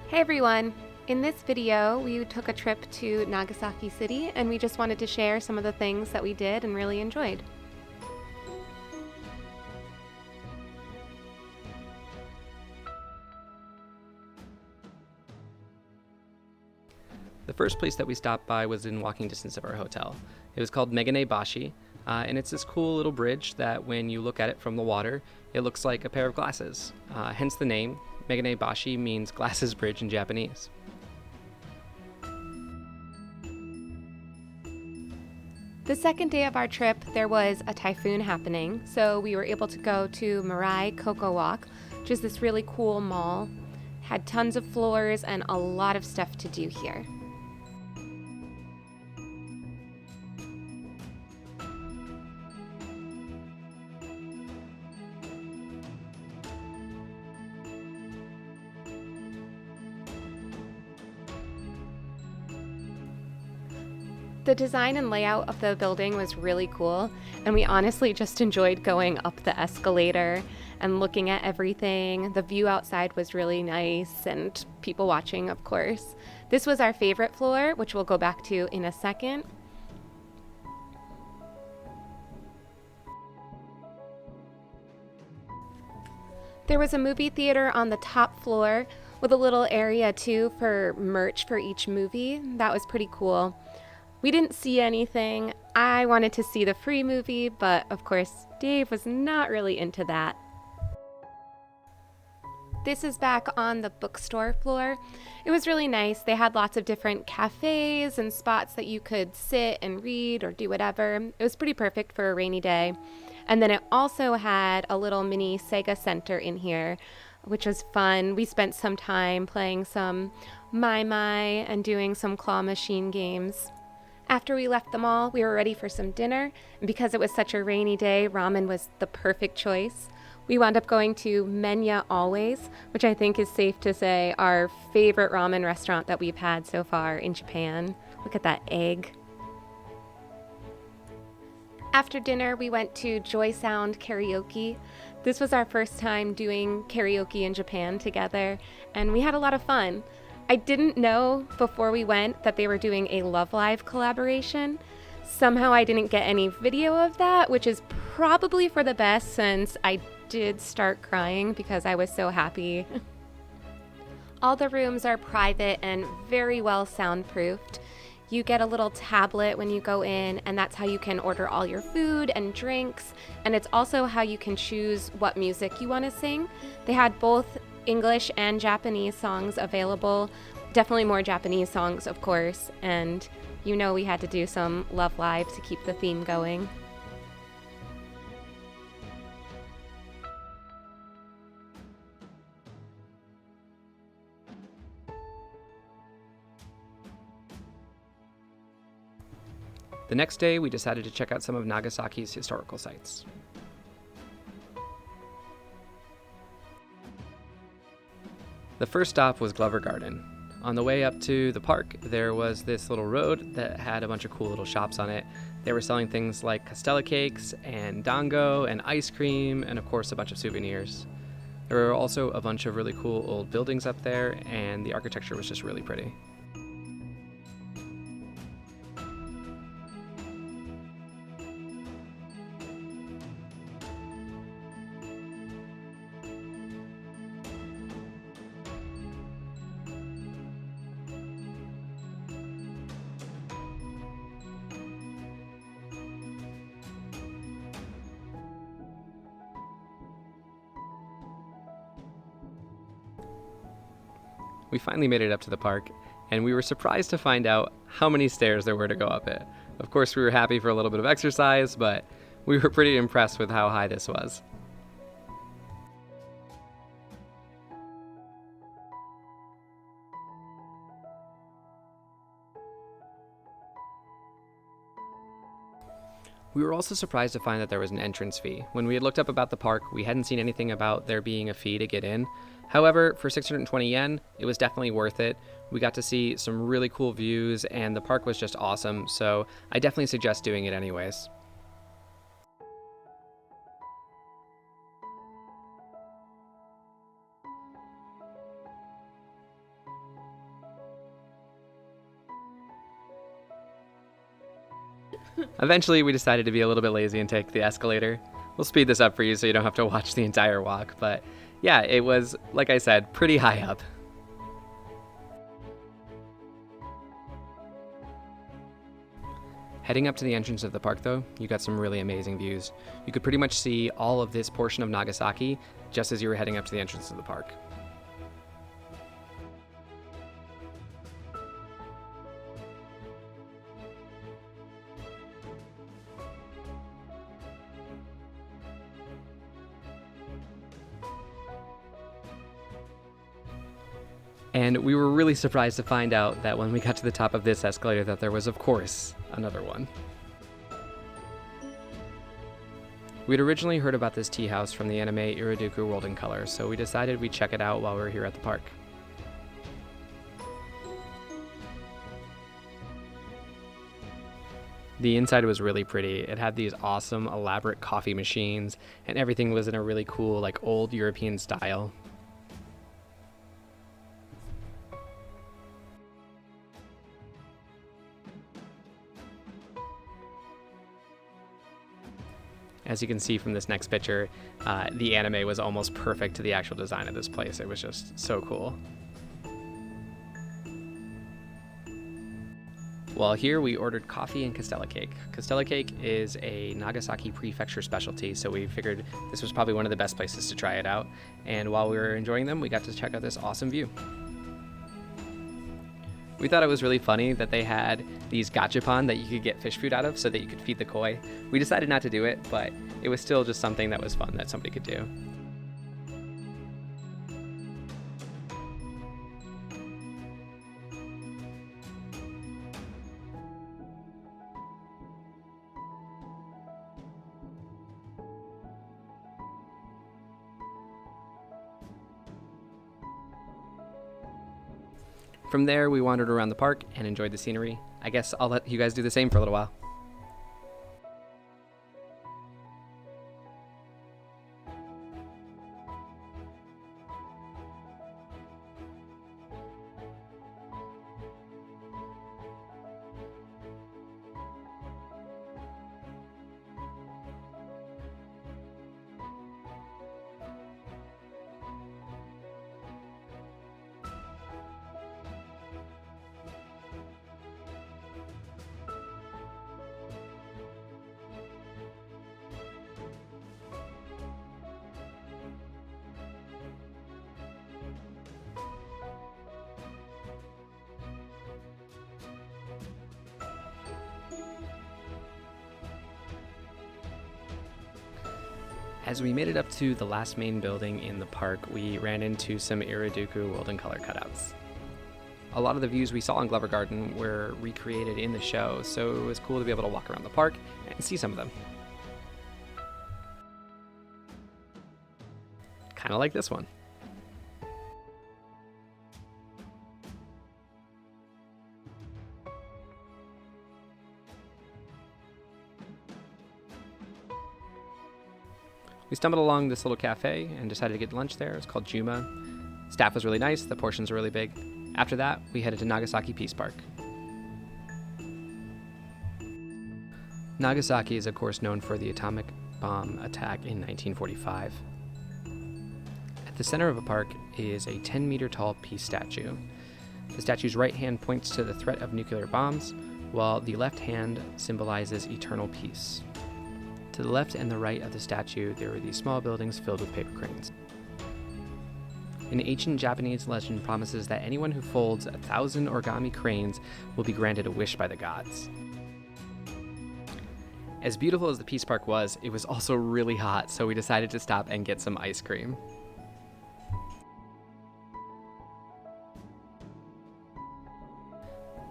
Hey everyone! In this video, we took a trip to Nagasaki City and we just wanted to share some of the things that we did and really enjoyed. The first place that we stopped by was in walking distance of our hotel. It was called Meganebashi, and it's this cool little bridge that when you look at it from the water, it looks like a pair of glasses. Hence the name. Meganebashi means glasses bridge in Japanese. The second day of our trip, there was a typhoon happening, so we were able to go to Mirai Coco Walk, which is this really cool mall. Had tons of floors and a lot of stuff to do here. The design and layout of the building was really cool, and we honestly just enjoyed going up the escalator and looking at everything. The view outside was really nice, and people watching, of course. This was our favorite floor, which we'll go back to in a second. There was a movie theater on the top floor with a little area too for merch for each movie. That was pretty cool. We didn't see anything. I wanted to see the free movie, but of course, Dave was not really into that. This is back on the bookstore floor. It was really nice. They had lots of different cafes and spots that you could sit and read or do whatever. It was pretty perfect for a rainy day. And then it also had a little mini Sega Center in here, which was fun. We spent some time playing some Mai and doing some claw machine games. After we left the mall, we were ready for some dinner, and because it was such a rainy day, ramen was the perfect choice. We wound up going to Menya Always, which I think is safe to say our favorite ramen restaurant that we've had so far in Japan. Look at that egg. After dinner, we went to Joy Sound Karaoke. This was our first time doing karaoke in Japan together, and we had a lot of fun. I didn't know before we went that they were doing a Love Live collaboration. Somehow I didn't get any video of that, which is probably for the best since I did start crying because I was so happy. All the rooms are private and very well soundproofed. You get a little tablet when you go in, and that's how you can order all your food and drinks, and it's also how you can choose what music you want to sing. They had both English and Japanese songs available. Definitely more Japanese songs, of course, and you know we had to do some Love Live to keep the theme going. The next day, we decided to check out some of Nagasaki's historical sites. The first stop was Glover Garden. On the way up to the park, there was this little road that had a bunch of cool little shops on it. They were selling things like castella cakes and dango and ice cream and of course a bunch of souvenirs. There were also a bunch of really cool old buildings up there, and the architecture was just really pretty. We finally made it up to the park, and we were surprised to find out how many stairs there were to go up it. Of course, we were happy for a little bit of exercise, but we were pretty impressed with how high this was. We were also surprised to find that there was an entrance fee. When we had looked up about the park, we hadn't seen anything about there being a fee to get in. However, for 620 yen, it was definitely worth it. We got to see some really cool views, and the park was just awesome, so I definitely suggest doing it anyways. Eventually, we decided to be a little bit lazy and take the escalator. We'll speed this up for you so you don't have to watch the entire walk, but yeah, it was, like I said, pretty high up. Heading up to the entrance of the park, though, you got some really amazing views. You could pretty much see all of this portion of Nagasaki just as you were heading up to the entrance of the park. And we were really surprised to find out that when we got to the top of this escalator that there was, of course, another one. We'd originally heard about this tea house from the anime Iraduku World in Color, so we decided we'd check it out while we were here at the park. The inside was really pretty. It had these awesome, elaborate coffee machines, and everything was in a really cool, like, old European style. As you can see from this next picture, the anime was almost perfect to the actual design of this place. It was just so cool. While here, we ordered coffee and castella cake. Castella cake is a Nagasaki prefecture specialty, so we figured this was probably one of the best places to try it out. And while we were enjoying them, we got to check out this awesome view. We thought it was really funny that they had these gachapon that you could get fish food out of so that you could feed the koi. We decided not to do it, but it was still just something that was fun that somebody could do. From there, we wandered around the park and enjoyed the scenery. I guess I'll let you guys do the same for a little while. As we made it up to the last main building in the park, we ran into some Iraduku World in Color cutouts. A lot of the views we saw in Glover Garden were recreated in the show, so it was cool to be able to walk around the park and see some of them. Kind of like this one. We stumbled along this little cafe and decided to get lunch there. It's called Juma. Staff was really nice, the portions were really big. After that, we headed to Nagasaki Peace Park. Nagasaki is of course known for the atomic bomb attack in 1945. At the center of the park is a 10-meter tall peace statue. The statue's right hand points to the threat of nuclear bombs, while the left hand symbolizes eternal peace. To the left and the right of the statue, there were these small buildings filled with paper cranes. An ancient Japanese legend promises that anyone who folds 1,000 origami cranes will be granted a wish by the gods. As beautiful as the Peace Park was, it was also really hot, so we decided to stop and get some ice cream.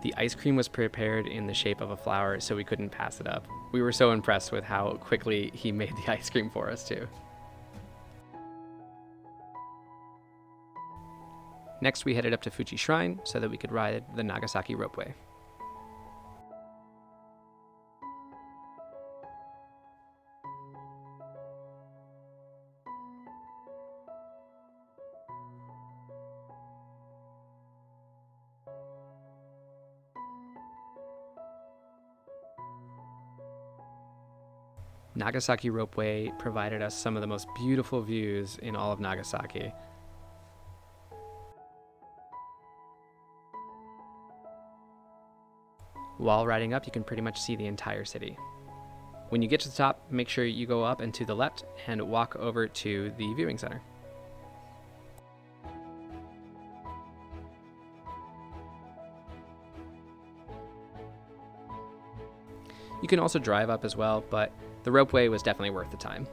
The ice cream was prepared in the shape of a flower, so we couldn't pass it up. We were so impressed with how quickly he made the ice cream for us, too. Next, we headed up to Fuji Shrine so that we could ride the Nagasaki ropeway. Nagasaki Ropeway provided us some of the most beautiful views in all of Nagasaki. While riding up, you can pretty much see the entire city. When you get to the top, make sure you go up and to the left and walk over to the viewing center. You can also drive up as well, but the ropeway was definitely worth the time.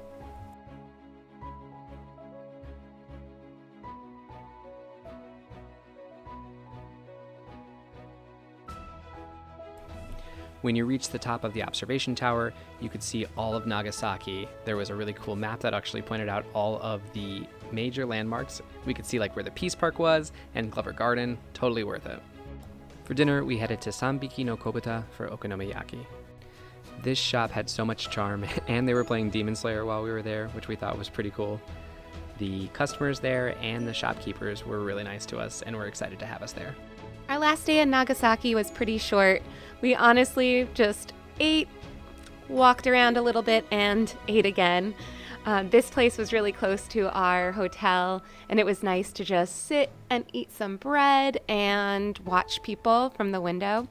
When you reach the top of the observation tower, you could see all of Nagasaki. There was a really cool map that actually pointed out all of the major landmarks. We could see like where the Peace Park was and Glover Garden. Totally worth it. For dinner, we headed to sanbiki no kobuta for Okonomiyaki. This shop had so much charm, and they were playing Demon Slayer while we were there, which we thought was pretty cool. The customers there and the shopkeepers were really nice to us, and were excited to have us there. Our last day in Nagasaki was pretty short. We honestly just ate, walked around a little bit, and ate again. This place was really close to our hotel, and it was nice to just sit and eat some bread and watch people from the window.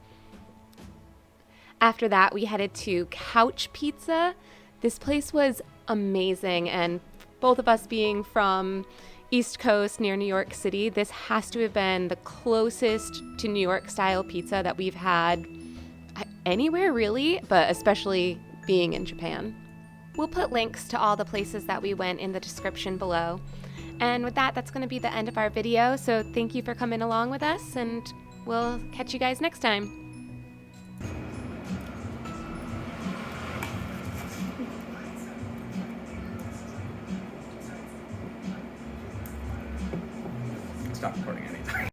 After that, we headed to Couch Pizza. This place was amazing, and both of us being from East Coast near New York City, this has to have been the closest to New York style pizza that we've had anywhere really, but especially being in Japan. We'll put links to all the places that we went in the description below. And with that, that's going to be the end of our video. So thank you for coming along with us, and we'll catch you guys next time. Stop recording anything.